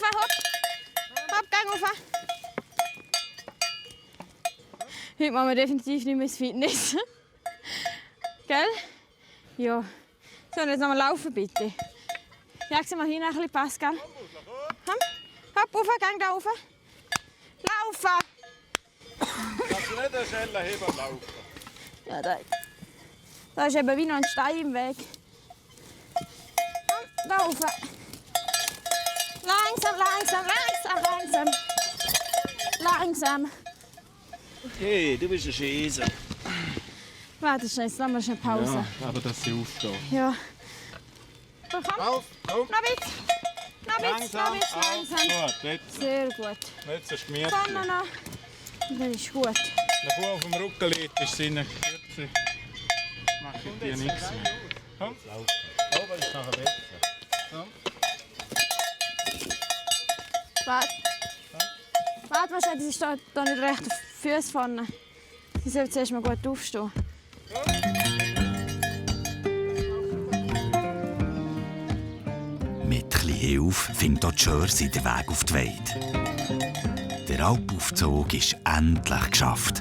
rauf, hopp. Hopp, gang rauf. Heute machen wir definitiv nicht mehr ins Fitness. Gell? Ja. Sollen wir jetzt noch mal laufen, bitte? Jag sie mal hin, ein bisschen Pascal. Hopp, rauf, gang da rauf. Laufen! Kannst du nicht eine Schelle heben und laufen? Ja, da ist eben wie noch ein Stein im Weg. Da rauf. Langsam. Hey, du bist ein Schäse. Warte schnell, jetzt machen wir schnell Pause. Ja, aber dass sie aufstehen. Ja. So, komm. Auf, komm. Noch ein bisschen. Langsam. Gut, jetzt. Sehr gut. Jetzt ist gemütlich. Komm noch. Das ist gut. Wenn du auf dem Rücken liegt, ist sie nicht kürzer. Mache ich dir nichts mehr. Komm. Oben ist nachher besser. Komm. Warte, wahrscheinlich, sie steht da nicht recht auf die Füße vorne. Sie soll zuerst mal gut aufstehen. Mit etwas Hilfe findet auch Jersey den Weg auf die Weide. Der Alpaufzug ist endlich geschafft.